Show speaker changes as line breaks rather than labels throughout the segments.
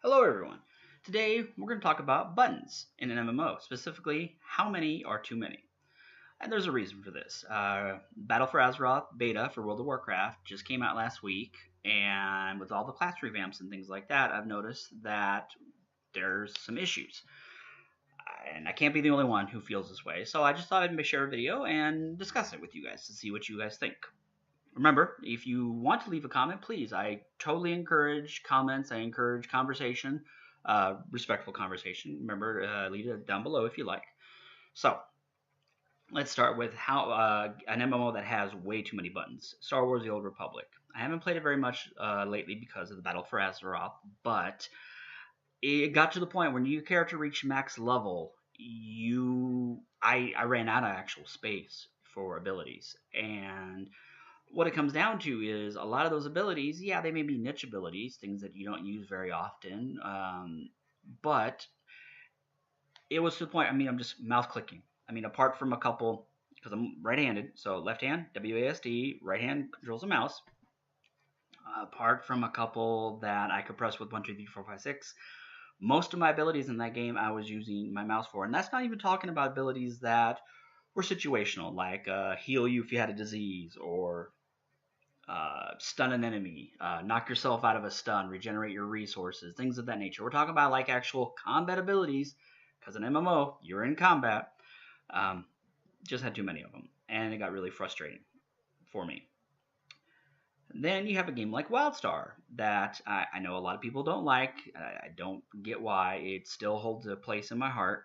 Hello everyone. Today we're going to talk about buttons in an MMO, specifically how many are too many. And there's a reason for this. Battle for Azeroth beta for World of Warcraft just came out last week, and with all the class revamps and things like that, I've noticed that there's some issues. And I can't be the only one who feels this way, so I just thought I'd share a video and discuss it with you guys to see what you guys think. Remember, if you want to leave a comment, please. I totally encourage comments. I encourage conversation, respectful conversation. Remember, leave it down below if you like. So, let's start with how an MMO that has way too many buttons. Star Wars: The Old Republic. I haven't played it very much lately because of the Battle for Azeroth, but it got to the point when your character reached max level, I ran out of actual space for abilities, and what it comes down to is a lot of those abilities, yeah, they may be niche abilities, things that you don't use very often, but it was to the point, I'm just mouse clicking. Apart from a couple, because I'm right-handed, so left hand, WASD, right hand controls the mouse. Apart from a couple that I could press with 1, 2, 3, 4, 5, 6, most of my abilities in that game I was using my mouse for. And that's not even talking about abilities that were situational, like heal you if you had a disease, or stun an enemy, knock yourself out of a stun, regenerate your resources, things of that nature. We're talking about like actual combat abilities, because in MMO, you're in combat. Just had too many of them, and it got really frustrating for me. Then you have a game like WildStar that I know a lot of people don't like. I don't get why. It still holds a place in my heart.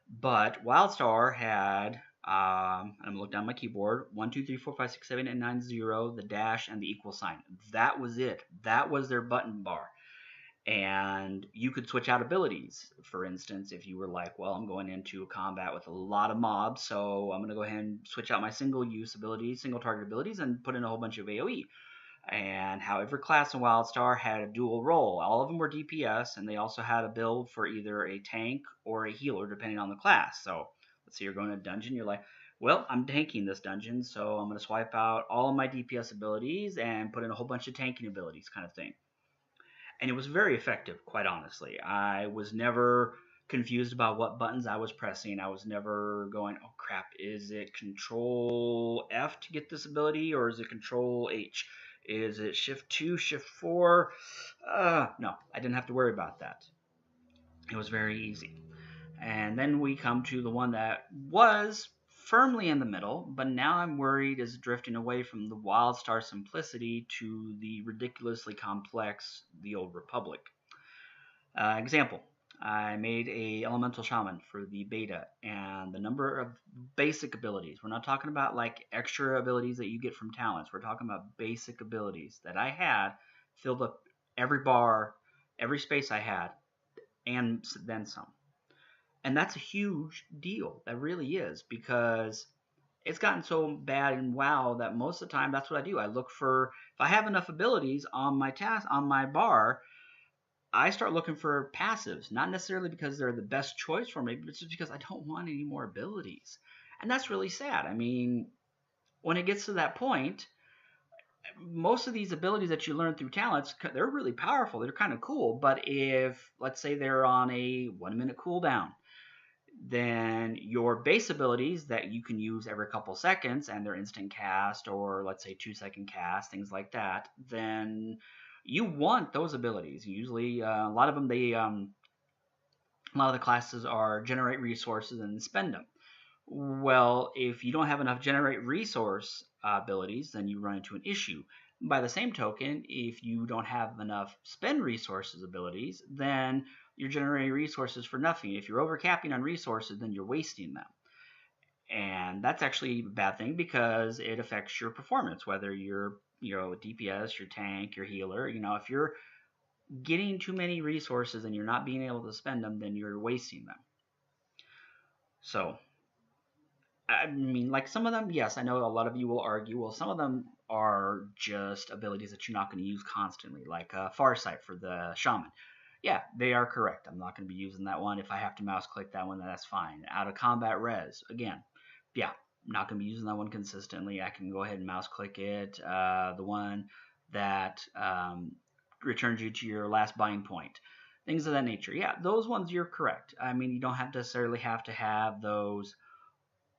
But WildStar had, I'm going to look down my keyboard, 1, 2, 3, 4, 5, 6, 7, 8, 9, 0, the dash, and the equal sign. That was it. That was their button bar. And you could switch out abilities. For instance, if you were like, well, I'm going into a combat with a lot of mobs, so I'm going to go ahead and switch out my single-use abilities, single-target abilities, and put in a whole bunch of AoE. And how every class in WildStar had a dual role. All of them were DPS, and they also had a build for either a tank or a healer, depending on the class. So let's say you're going to a dungeon, you're like, well, I'm tanking this dungeon, so I'm going to swipe out all of my DPS abilities and put in a whole bunch of tanking abilities, kind of thing. And it was very effective, quite honestly. I was never confused about what buttons I was pressing. I was never going, oh crap, is it Control F to get this ability, or is it Control H? Is it Shift 2, Shift 4? No, I didn't have to worry about that. It was very easy. And then we come to the one that was firmly in the middle, but now I'm worried is drifting away from the WildStar simplicity to the ridiculously complex The Old Republic. Example, I made a elemental shaman for the beta, and the number of basic abilities, we're not talking about like extra abilities that you get from talents, we're talking about basic abilities that I had filled up every bar, every space I had, and then some. And that's a huge deal. That really is, because it's gotten so bad in WoW that most of the time that's what I do. I look for, if I have enough abilities on my task, on my bar, I start looking for passives, not necessarily because they're the best choice for me, but it's just because I don't want any more abilities. And that's really sad. When it gets to that point, most of these abilities that you learn through talents, they're really powerful. They're kind of cool. But if, let's say, they're on a 1-minute cooldown, then your base abilities that you can use every couple seconds, and they're instant cast, or let's say 2-second cast, things like that, then you want those abilities. Usually, a lot of them, a lot of the classes are generate resources and spend them. Well, if you don't have enough generate resource abilities, then you run into an issue. By the same token, if you don't have enough spend resources abilities, then you're generating resources for nothing. If you're overcapping on resources, then you're wasting them. And that's actually a bad thing because it affects your performance, whether you're DPS, your tank, your healer. If you're getting too many resources and you're not being able to spend them, then you're wasting them. So, like some of them, yes, I know a lot of you will argue, well, some of them are just abilities that you're not going to use constantly, like Farsight for the Shaman. Yeah, they are correct. I'm not going to be using that one. If I have to mouse click that one, then that's fine. Out of combat res, again, yeah, I'm not going to be using that one consistently. I can go ahead and mouse click it. The one that returns you to your last bind point. things of that nature. Yeah, those ones you're correct. I mean, you don't have necessarily have to have those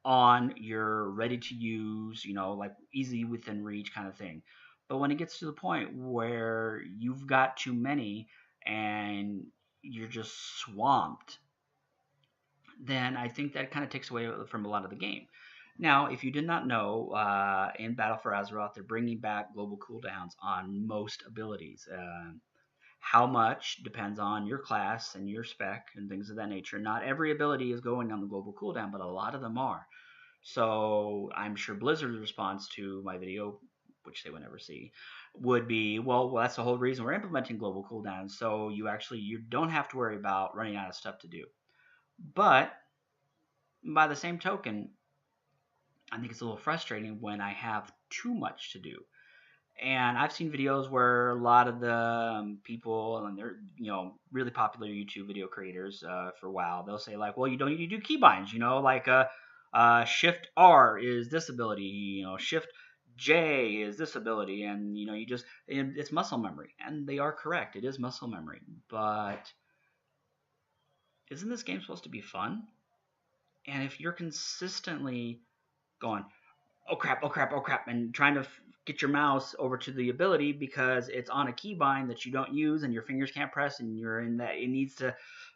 on your ready to use, like easy within reach kind of thing. But when it gets to the point where you've got too many and you're just swamped, then I think that kind of takes away from a lot of the game. Now, if you did not know, in Battle for Azeroth, they're bringing back global cooldowns on most abilities. How much depends on your class and your spec and things of that nature. Not every ability is going on the global cooldown, but a lot of them are. So I'm sure Blizzard's response to my video, which they would never see, would be, well, that's the whole reason we're implementing global cooldowns. So you don't have to worry about running out of stuff to do. But by the same token, I think it's a little frustrating when I have too much to do. And I've seen videos where a lot of the people, and they're really popular YouTube video creators for WoW, they'll say like, well, you don't need to do keybinds, like Shift R is this ability, Shift J is this ability, and it's muscle memory, and they are correct, it is muscle memory, but isn't this game supposed to be fun? And if you're consistently going, oh crap, oh crap, oh crap, and trying to get your mouse over to the ability because it's on a keybind that you don't use and your fingers can't press, and you're in that, it needs to,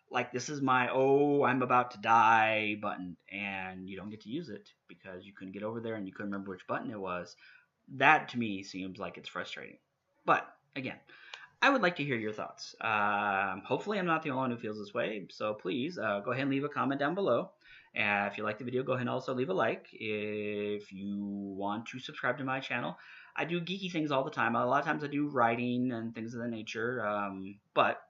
like, this is my, oh, I'm about to die button, and you don't get to use it because you couldn't get over there and you couldn't remember which button it was. That to me seems like it's frustrating. But again, I would like to hear your thoughts. Hopefully I'm not the only one who feels this way, so please go ahead and leave a comment down below. If you like the video, go ahead and also leave a like. If you want to subscribe to my channel, I do geeky things all the time. A lot of times I do writing and things of that nature, but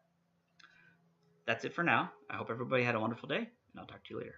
that's it for now. I hope everybody had a wonderful day, and I'll talk to you later.